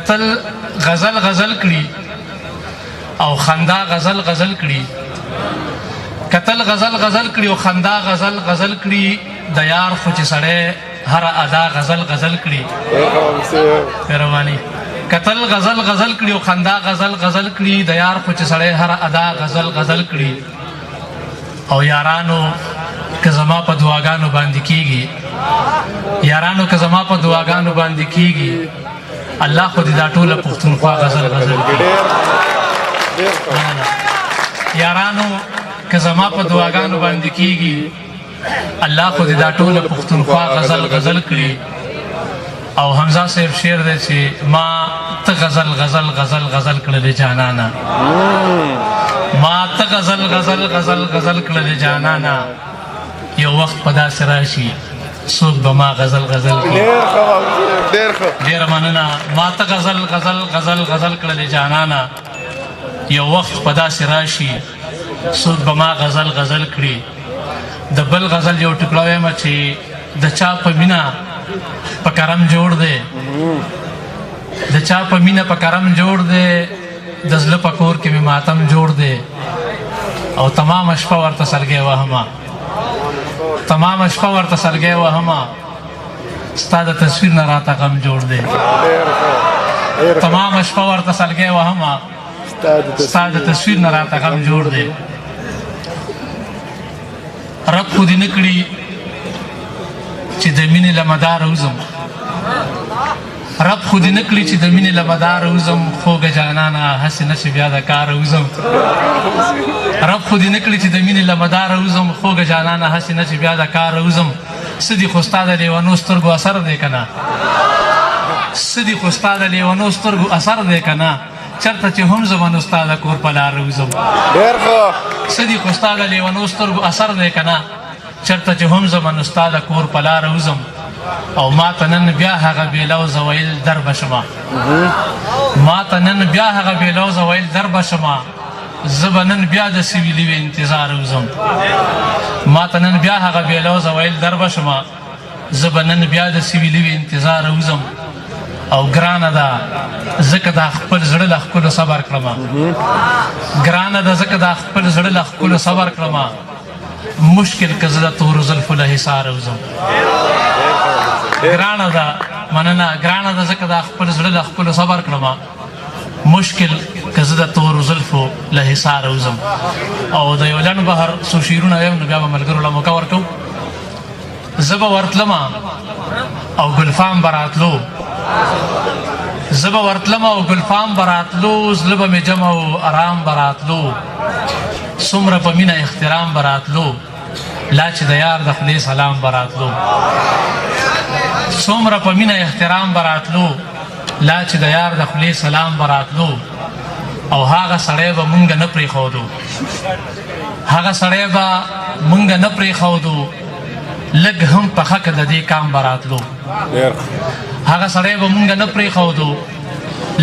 قتل غزل غزل کړي او خندا غزل غزل کړي قتل غزل غزل کړي او خندا غزل غزل کړي د یار خو چې سړی هر ادا غزل غزل کړي مهرباني قتل غزل غزل کړي او خندا غزل غزل کړي د یار خو چې سړی هر ادا غزل غزل کړي او یارانو که زما په دعاګانو باندې کېږي یارانو که زما په دعاګانو باندې کېږي الله خو دې دا ټوله پښتونخوا غزل غزل کړي یارانو که زما په دعاګانو باندې کېږي الله خو دې دا ټوله پښتونخوا غزل غزل کړي او حمزه صاحب شعر دی چې ما ته غزل غزل غزل غزل کړلې جانانا ما ته غزل غزل غزل غزل کړلې جانانا یو وخت په داسې راشي څوک به ما غزل غزل کړي ډېره مننه ما ته غزل غزل غزل غزل کړلې جانانا یو وخت په داسې راشي څوک به ما غزل غزل کړي د بل غزل یو ټکړه وایم چې د چا په مینه په کرم جوړ دی د چا په مینه په کرم جوړ دی د زړه په کور کې مې ماتم جوړ دی او تمام شپه ورته سلګۍ وهمه تمام شپه ورته سلګۍ وهمه ستا د تصویر نه راته غم جوړ دی تمام شپه ورته سلګۍ وهمه ستا د تصویر نه راته غم جوړ دی رب خو دې نه کړي چې د مینې له مداره وځم رب خو دې نه کړي چې د مینې له مداره وځم خوږه جانانه هسې نه چې بیا د کاره وځم رب خو دې نه کړي چې د مینې له مداره وځم خوږه جانانه هسې نه چې بیا د کاره وځم څه دي خو ستا د لیونو سترګو اثر دی که نه څه دي خو ستا د لیونو سترګو اثر دی که نه چرته چې هم زه به نو ستا د کور په لاره وځم څه دي خو ستا د لیونو سترګو اثر دی که نه چرته چې هم زه به نو ستا د کور په لاره وځم او ما ته نن بیا هغه بې لوظه ویل در به شمه ما ته نن بیا هغه بې لوظه ویل در به شمه زه به نن بیا د سویلي وې انتظار وځم ما ته نن بیا هغه بې لوظه ویل در به شمه زه به نن بیا د سویلي وې انتظار وځم او ګرانه ده ځکه دا خپل زړه له ښکلو صبر کړمه ګرانه ده ځکه دا خپل زړه له ښکلو صبر کړمه مشکل که زه د تورو زلفو له حصاره وځم ګرانه ده مننه ګرانه ده ځکه دا خپل زړه له ښکلو صبر کړمه مشکل که زه د تورو زلفو له حصاره وځم او د یو لنډ بهر څو شعرونه ویم نو بیا به ملګرو له موقع ورکوو زه به ورتلمه او ګلفام به راتلو زه به ورتلمه او ګلفام به راتلو زړه به مې جمع او ارام به راتلو څومره په مینه احترام به راتلو لا چې د یار د خولې سلام به راتلو څومره په مینه احترام به راتلو لا چې د یار د خولې سلام به راتلو او هغه سړی به مونږ نه پرېښودو هغه سړی به مونږ نه پرېښودو لږ هم په حق د دې کام به راتلو هغه سړی به مونږ نه پرېښودو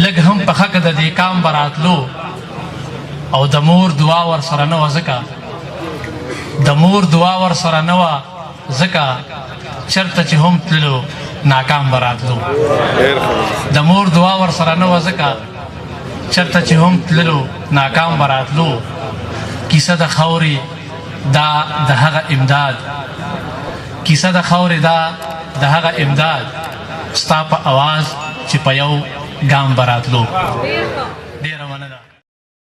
لږ هم په حق د دې کام به راتلو او د مور دعا ورسره نه وه ځکه د مور دعا ورسره نه وه ځکه چېرته چې هم تللو ناکام به راتلو د مور دعا ورسره نه وه ځکه چېرته چې هم تللو ناکام به راتلو کیسه د خاورې دا د هغه امداد کیسه د خاورې دا د هغه امداد ستا په اواز چې په یو ګام به راتلو ډېره مننه